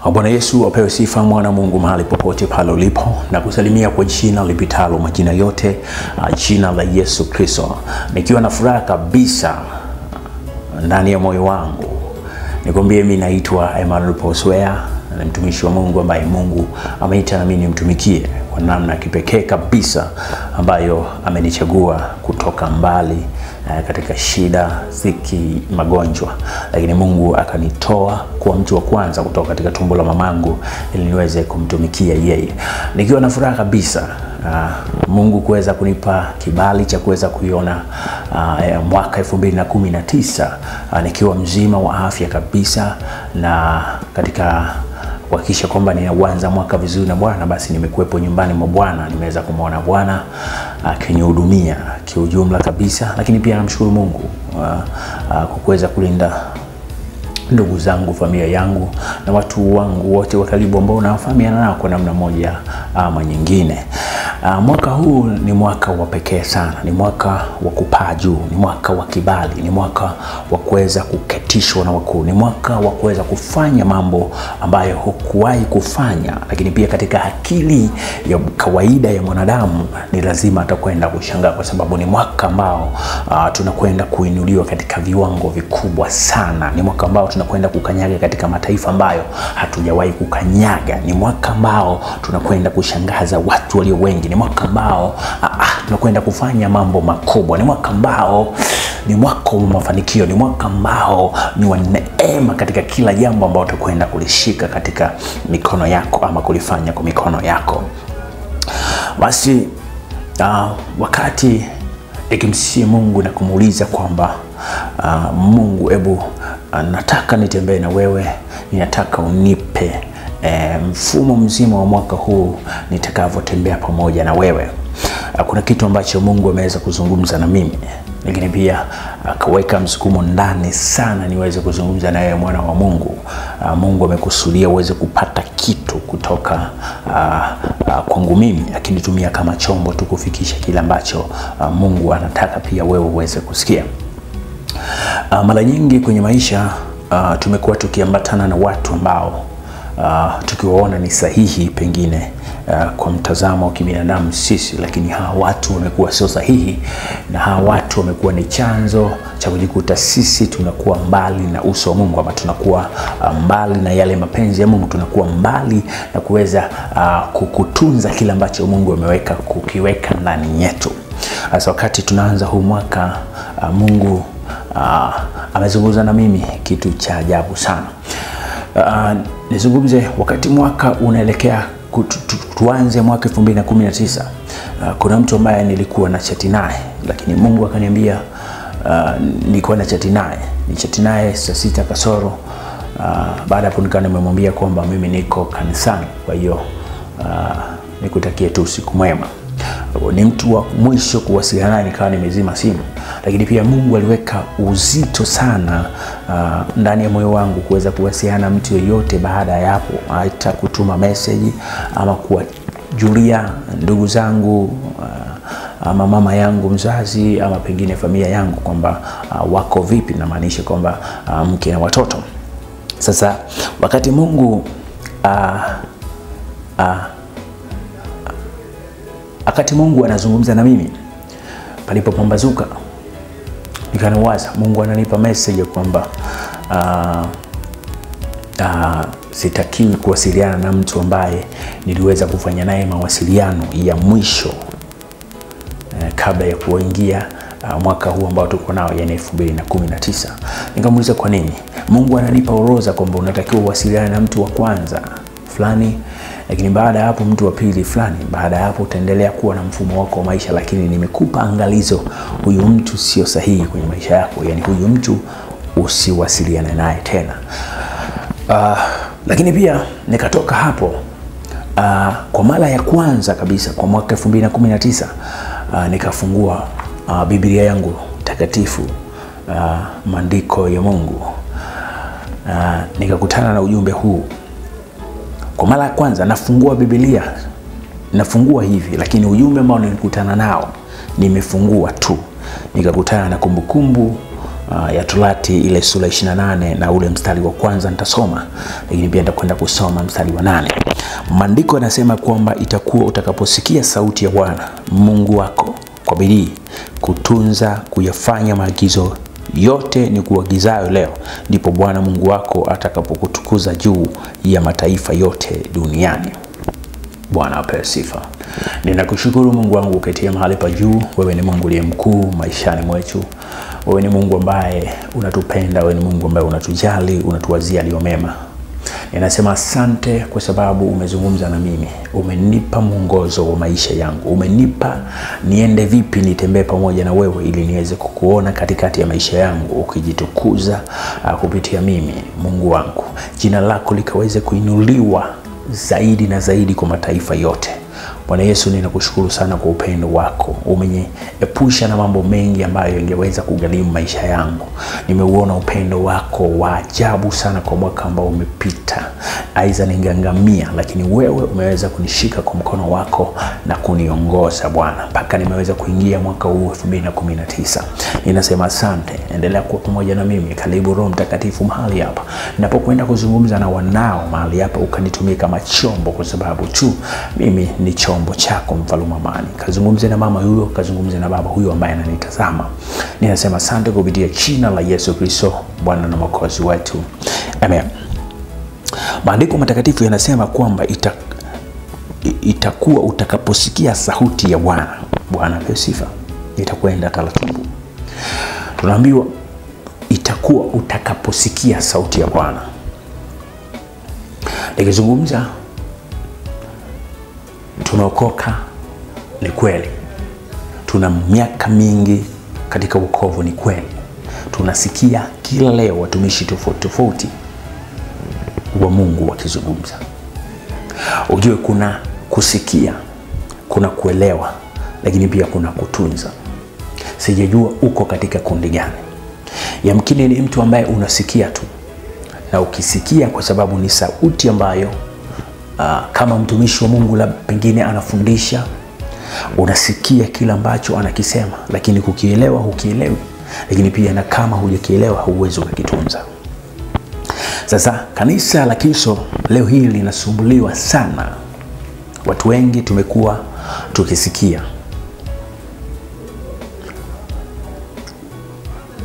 Bwana Yesu apewe sifa. Mwana Mungu mahali popote pale ulipo, na kusalimia kwa jina lipitalo majina yote, jina la Yesu Kristo. Nikiwa na furaha kabisa ndani ya moyo wangu nikwambie mimi naitwa Emmanuel Poswea, na mtumishi wa Mungu ambaye Mungu ameita na mimi nimtumikie kwa namna kipekee kabisa, ambayo amenichagua kutoka mbali katika shida, dhiki, magonjwa, lakini Mungu akanitoa kwa mtu wa kwanza kutoka katika tumbo la mamangu ili niweze kumtumikia yeye. Nikiwa na furaha kabisa Mungu kuweza kunipa kibali cha kuweza kuiona mwaka 2019 nikiwa mzima wa afya kabisa, na katika kuhakikisha kwamba ninaanza mwaka vizuri na Bwana, basi nimekuepo nyumbani mwa Bwana, nimeweza kumuona Bwana akinihudumia kiujumla kabisa. Lakini pia namshukuru Mungu kwa kuweza kulinda ndugu zangu, familia yangu na watu wangu wote wa karibu ambao nafahamiana nao kwa namna moja ama nyingine. Mwaka huu ni mwaka wa pekee sana, ni mwaka wa kupaa juu, ni mwaka wa kibali, ni mwaka wa kuweza kuketishwa na wakuu, ni mwaka wa kuweza kufanya mambo ambayo hukuwahi kufanya. Lakini pia katika akili ya kawaida ya mwanadamu ni lazima atakwenda kushangaa, kwa sababu ni mwaka ambao tunakwenda kuinuliwa katika viwango vikubwa sana. Ni mwaka ambao tunakwenda kukanyaga katika mataifa ambayo hatujawahi kukanyaga. Ni mwaka ambao tunakwenda kushangaza watu walio wengi. Ni mwaka ambao tunakwenda kufanya mambo makubwa. Ni mwaka ambao ni mwaka wa mafanikio. Ni mwaka ambao ni wa neema katika kila jambo ambao utakwenda kulishika katika mikono yako ama kulifanya kwa mikono yako. Basi wakati nikimsihi Mungu na kumuuliza kwamba Mungu, hebu nataka nitembee na wewe, ninataka unipe mfumo mzima wa mwaka huu nitakavyotembea pamoja na wewe. Kuna kitu ambacho Mungu ameweza kuzungumza na mimi, lakini pia akaweka msukumo ndani sana niweze kuzungumza na wewe, mwana wa Mungu. Mungu amekusudia uweze kupata kitu kutoka kwangu mimi, akinitumia kama chombo tu kufikisha kile ambacho Mungu anataka pia wewe uweze kusikia. Mara nyingi kwenye maisha tumekuwa tukiambatana na watu ambao tukiwaona ni sahihi pengine kwa mtazamo wa kibinadamu sisi, lakini hawa watu wamekuwa sio sahihi, na hawa watu wamekuwa ni chanzo cha kujikuta sisi tunakuwa mbali na uso wa Mungu, ama tunakuwa mbali na yale mapenzi ya Mungu, tunakuwa mbali na kuweza kukutunza kile ambacho Mungu ameweka kukiweka ndani yetu. Sasa wakati tunaanza huu mwaka, Mungu amezungumza na mimi kitu cha ajabu sana. Nizungumze wakati mwaka unaelekea tuanze mwaka 2019. Kuna mtu ambaye nilikuwa na chat naye, lakini Mungu akaniambia nilikuwa na chat naye, saa 6 kasoro. Baada hapo nikawa nimemwambia kwamba mimi niko kanisani, kwa hiyo nikutakie tu usiku mwema. Ni mtu wa mwisho kuwasiliana naye, nikawa nimezima simu. Lakini pia Mungu aliweka uzito sana ndani ya moyo wangu kuweza kuwasiliana mtu yeyote baada ya hapo, hata kutuma message ama kuwajulia ndugu zangu ama mama yangu mzazi ama pengine familia yangu kwamba wako vipi, na maanisha kwamba mke na watoto. Sasa wakati Mungu wakati Mungu anazungumza na mimi, palipopambazuka nikanawaza Mungu ananipa message kwamba sitakiwi kuwasiliana na mtu ambaye niliweza kufanya naye mawasiliano ya mwisho kabla ya kuingia mwaka huu ambao tuko nao, yani 2019. Nikamuuliza kwa nini Mungu ananipa orodha kwamba unatakiwa uwasiliane na mtu wa kwanza fulani, lakini baada ya hapo mtu wa pili fulani, baada ya hapo utaendelea kuwa na mfumo wako wa maisha, lakini nimekupa angalizo, huyu mtu sio sahihi kwenye maisha yako, yani huyu mtu usiwasiliane naye tena. Lakini pia nikatoka hapo kwa mara ya kwanza kabisa kwa mwaka 2019 nikafungua Biblia yangu takatifu, maandiko ya Mungu, nikakutana na ujumbe huu. Kwa mara ya kwanza nafungua Biblia, nafungua hivi, lakini ujumbe ambao nilikutana nao nimefungua tu, nikakutana na kumbukumbu ya Torati ile sura 28 na ule mstari wa kwanza nitasoma, lakini pia nitakwenda kusoma mstari wa 8. Maandiko yanasema kwamba itakuwa utakaposikia sauti ya Bwana Mungu wako kwa bidii kutunza kuyafanya maagizo yote ni kuagizayo leo, ndipo Bwana Mungu wako atakapokutukuza juu ya mataifa yote duniani. Bwana apewe sifa. Ninakushukuru Mungu wangu uketia mahali pa juu. Wewe ni Mungu aliye mkuu maishani mwetu. Wewe ni Mungu ambaye unatupenda, wewe ni Mungu ambaye unatujali, unatuwazia yaliyo mema. Ninasema asante kwa sababu umezungumza na mimi. Umenipa mwongozo wa maisha yangu. Umenipa niende vipi, nitembee pamoja na wewe ili niweze kukuona katikati ya maisha yangu ukijitukuza kupitia mimi. Mungu wangu, jina lako likaweze kuinuliwa zaidi na zaidi kwa mataifa yote. Bwana Yesu, ninakushukuru sana kwa upendo wako. Umeniepusha na mambo mengi ambayo ingeweza kugharimu maisha yangu. Nimeuona upendo wako wa ajabu sana kwa mwaka ambao umepita. Aiza ningeangamia, lakini wewe umeweza kunishika kwa mkono wako na kuniongoza Bwana mpaka nimeweza kuingia mwaka huu 2019. Ninasema asante. Endelea kuwa pamoja na mimi. Karibu Roho Mtakatifu mahali hapa. Ninapokwenda kuzungumza na wanao mahali hapa, ukanitumie kama chombo, kwa sababu tu mimi ni chombo chako, mfalme amani. Kazungumze na mama huyo, kazungumze na baba huyo ambaye ananitazama. Ninasema asante kupitia jina la Yesu Kristo, Bwana na Mwokozi wetu. Amen. Maandiko matakatifu yanasema kwamba itakuwa utakaposikia sauti ya Bwana. Bwana apewe sifa. Itakwenda taratibu. Tunaambiwa itakuwa utakaposikia sauti ya Bwana. Nikizungumza tunaokoka, ni kweli. Tuna miaka mingi katika wokovu, ni kweli. Tunasikia kila leo watumishi tofauti wa Mungu wakizungumza. Ujue kuna kusikia, kuna kuelewa, lakini pia kuna kutunza. Sijajua uko katika kundi gani. Yamkini ni mtu ambaye unasikia tu, na ukisikia kwa sababu ni sauti ambayo kama mtumishi wa Mungu la pengine anafundisha, unasikia kila ambacho anakisema, lakini kukielewa hukielewi, lakini pia na kama hujakielewa huwezi ukakitunza. Sasa kanisa la Kristo leo hili linasumbuliwa sana. Watu wengi tumekuwa tukisikia,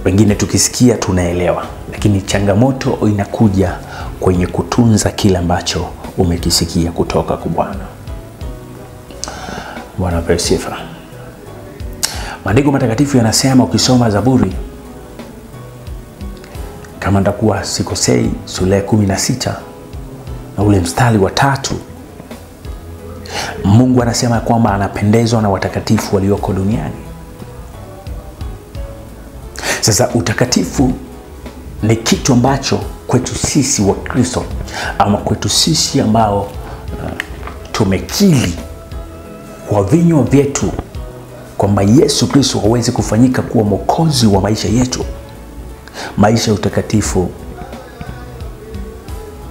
wengine tukisikia tunaelewa, lakini changamoto inakuja kwenye kutunza kila ambacho umekisikia kutoka kwa Bwana. Bwana apewe sifa. Maandiko matakatifu yanasema, ukisoma Zaburi, kama nitakuwa sikosei, sura 16 na ule mstari wa 3, Mungu anasema kwamba anapendezwa na watakatifu walioko duniani. Sasa utakatifu ni kitu ambacho kwetu sisi wa Kristo, ama kwetu sisi ambao tumekiri kwa vinywa vyetu kwamba Yesu Kristo hawezi kufanyika kuwa mwokozi wa maisha yetu, maisha ya utakatifu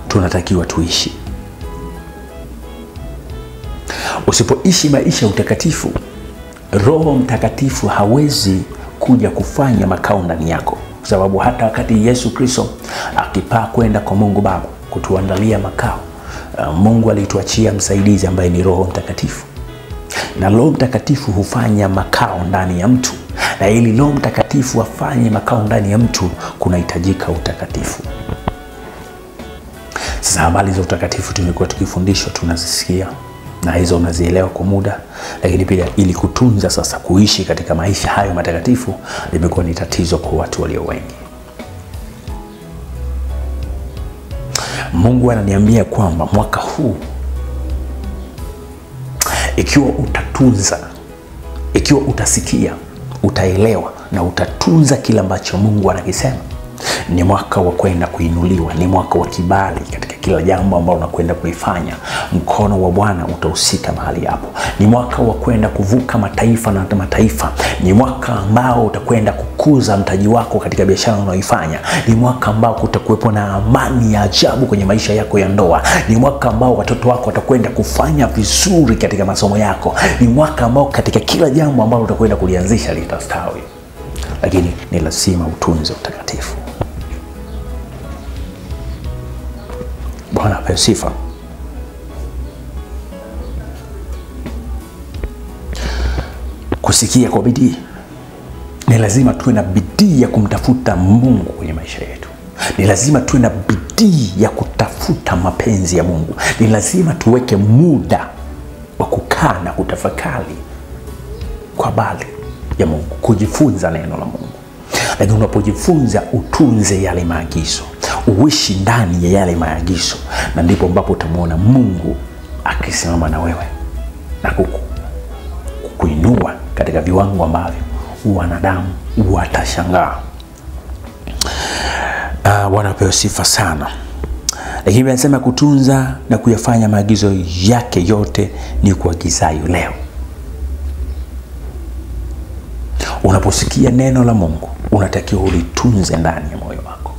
tunatakiwa tuishi. Usipoishi maisha ya utakatifu, Roho Mtakatifu hawezi kuja kufanya makao ndani yako. Kwa sababu hata wakati Yesu Kristo akipaa kwenda kwa Mungu Baba kutuandalia makao, Mungu alituachia msaidizi ambaye ni Roho Mtakatifu. Na Roho Mtakatifu hufanya makao ndani ya mtu. Na ili Roho Mtakatifu afanye makao ndani ya mtu, kunahitajika utakatifu. Sasa habari za utakatifu tumekuwa tukifundishwa, tunazisikia, na hizo unazielewa kwa muda, lakini pia ili kutunza sasa, kuishi katika maisha hayo matakatifu, limekuwa ni tatizo kwa watu walio wengi. Mungu ananiambia kwamba mwaka huu, ikiwa utatunza, ikiwa utasikia, utaelewa na utatunza kila ambacho Mungu anakisema, ni mwaka wa kwenda kuinuliwa, ni mwaka wa kibali katika kila jambo ambalo unakwenda kuifanya. Mkono wa Bwana utahusika mahali hapo. Ni mwaka wa kwenda kuvuka mataifa na mataifa. Ni mwaka ambao utakwenda kukuza mtaji wako katika biashara unayoifanya. Ni mwaka ambao kutakuwepo na amani ya ajabu kwenye maisha yako ya ndoa. Ni mwaka ambao watoto wako watakwenda kufanya vizuri katika masomo yako. Ni mwaka ambao katika kila jambo ambalo utakwenda kulianzisha litastawi. lakini ni lazima utunze utakatifu. Bwana apewe sifa. Kusikia kwa bidii. Ni lazima tuwe na bidii ya kumtafuta Mungu kwenye maisha yetu. Ni lazima tuwe na bidii ya kutafuta mapenzi ya Mungu. Ni lazima tuweke muda wa kukaa na kutafakari kwa habari ya Mungu, kujifunza neno la Mungu. Lakini unapojifunza, utunze yale maagizo, uishi ndani ya yale maagizo, na ndipo ambapo utamuona Mungu akisimama na wewe na kukuinua katika viwango ambavyo wanadamu watashangaa. Bwana apewe sifa sana. Lakini anasema kutunza na kuyafanya maagizo yake yote ni kuagizayo leo. Unaposikia neno la Mungu, unatakiwa ulitunze ndani ya moyo wako.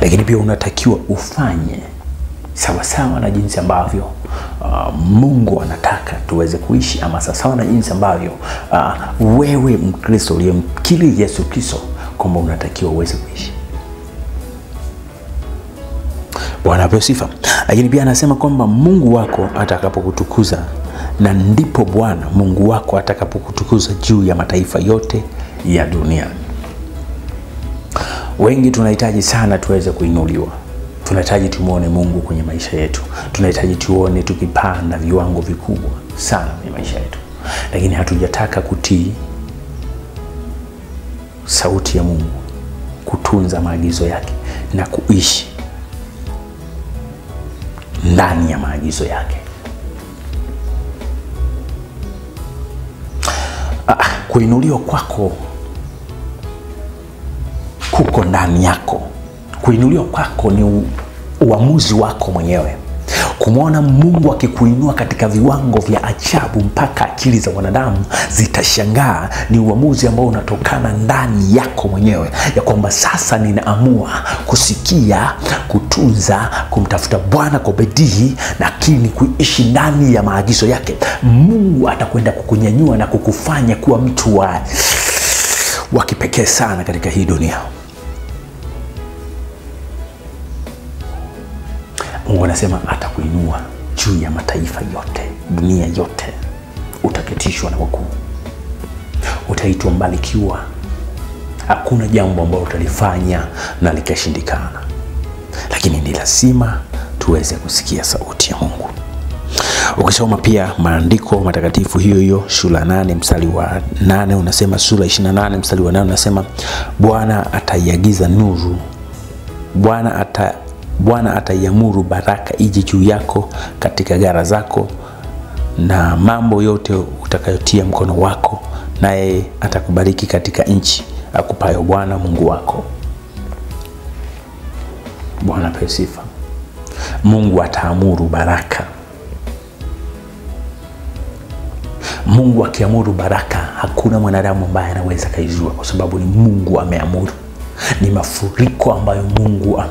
Lakini pia unatakiwa ufanye sawa sawa na jinsi ambavyo Mungu anataka tuweze kuishi, ama sawa na jinsi ambavyo wewe Mkristo uliyemkiri Yesu Kristo kwamba unatakiwa uweze kuishi. Bwana apewe sifa. Lakini pia anasema kwamba Mungu wako atakapokutukuza, na ndipo Bwana Mungu wako atakapokutukuza juu ya mataifa yote ya dunia. Wengi tunahitaji sana tuweze kuinuliwa. Tunahitaji tumuone Mungu kwenye maisha yetu. Tunahitaji tuone tukipanda viwango vikubwa sana kwenye maisha yetu. Lakini hatujataka kutii sauti ya Mungu, kutunza maagizo yake na kuishi ndani ya maagizo yake. Kuinuliwa kwako kuko ndani yako. Kuinuliwa kwako ni uamuzi wako mwenyewe. Kumwona Mungu akikuinua katika viwango vya ajabu mpaka akili za wanadamu zitashangaa, ni uamuzi ambao unatokana ndani yako mwenyewe, ya kwamba sasa ninaamua kusikia, kutunza, kumtafuta Bwana kwa bidii, lakini kuishi ndani ya maagizo yake. Mungu atakwenda kukunyanyua na kukufanya kuwa mtu wa kipekee sana katika hii dunia. Mungu anasema atakuinua juu ya mataifa yote, dunia yote. Utaketishwa na wakuu. Utaitwa mbarikiwa. Hakuna jambo ambalo utalifanya na likashindikana. Lakini ni lazima tuweze kusikia sauti ya Mungu. Ukisoma pia maandiko matakatifu hiyo sura 8 mstari wa 8 unasema, sura 28 mstari wa 8 unasema, Bwana ataiagiza nuru, Bwana ataiamuru baraka ije juu yako katika gara zako na mambo yote utakayotia mkono wako, naye atakubariki katika nchi akupayo Bwana Mungu wako. Bwana apewe sifa. Mungu ataamuru baraka. Mungu akiamuru baraka, hakuna mwanadamu ambaye anaweza kaizua, kwa sababu ni Mungu ameamuru. Ni mafuriko ambayo Mungu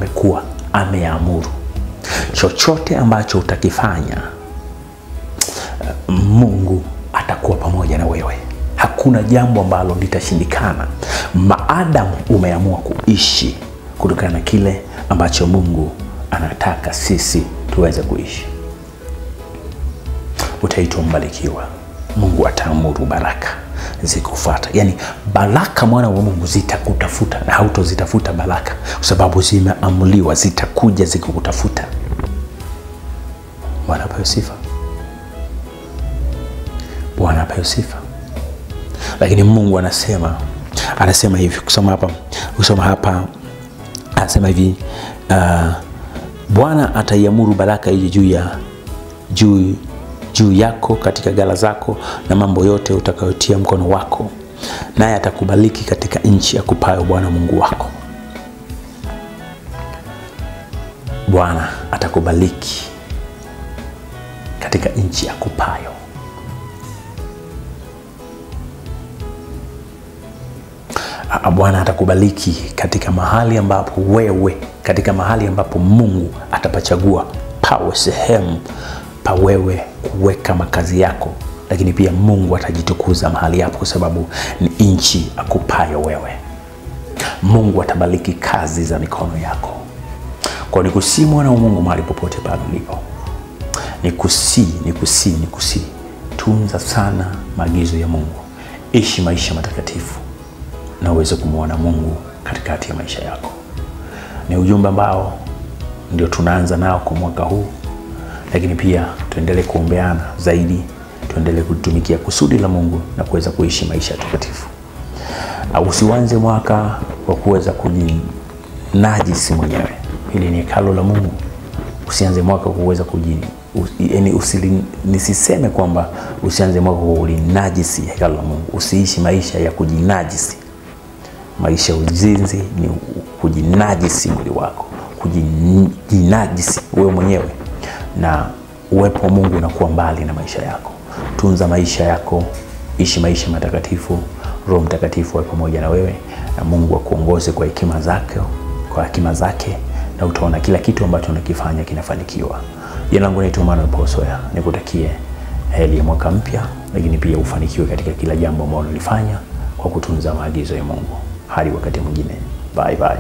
ameamuru. Chochote ambacho utakifanya, Mungu atakuwa pamoja na wewe. Hakuna jambo ambalo litashindikana, maadamu umeamua kuishi kutokana na kile ambacho Mungu anataka sisi tuweze kuishi. Utaitwa mbarikiwa. Mungu ataamuru baraka zikufuata. Yani baraka mwana wa Mungu zitakutafuta, na hautozitafuta baraka kwa sababu zimeamuliwa, zitakuja zikukutafuta. Bwana apewe sifa. Bwana apewe sifa. Lakini Mungu anasema hivi, kusoma hapa anasema hivi, Bwana ataiamuru baraka ije juu yako katika ghala zako na mambo yote utakayotia mkono wako, naye atakubariki katika nchi akupayo Bwana Mungu wako. Bwana atakubariki katika nchi akupayo. Bwana atakubariki katika mahali ambapo Mungu atapachagua pawe sehemu pa wewe kuweka makazi yako lakini pia Mungu atajitukuza mahali hapo, kwa sababu ni nchi akupayo wewe. Mungu atabariki kazi za mikono yako. Kwa nikusi mwana wa Mungu mahali popote pale ulipo, nikusi tunza sana maagizo ya Mungu. Ishi maisha matakatifu na uweze kumuona Mungu katikati ya maisha yako. Ni ujumbe ambao ndio tunaanza nao kwa mwaka huu, lakini pia tuendelee kuombeana zaidi, tuendelee kutumikia kusudi la Mungu na kuweza kuishi maisha matakatifu. Usianze mwaka kwa kuweza kujinajisi mwenyewe. Hili ni hekalu la Mungu. Usianze mwaka kwa kuweza nisiseme kwamba usianze mwaka kwa kulinajisi hekalu la Mungu. Usiishi maisha ya kujinajisi. Maisha ya uzinzi ni kujinajisi mwili wako, kujinajisi wewe mwenyewe, na uwepo wa Mungu unakuwa mbali na maisha yako. Tunza maisha yako, ishi maisha matakatifu. Roho Mtakatifu awe pamoja na wewe, na Mungu akuongoze kwa hekima zake, na utaona kila kitu ambacho unakifanya kinafanikiwa. Jina langu naitwa Emmanuel Paul Soya. Nikutakie heri ya mwaka mpya, lakini pia ufanikiwe katika kila jambo ambalo unalifanya kwa kutunza maagizo ya Mungu. Hadi wakati mwingine. Bye bye.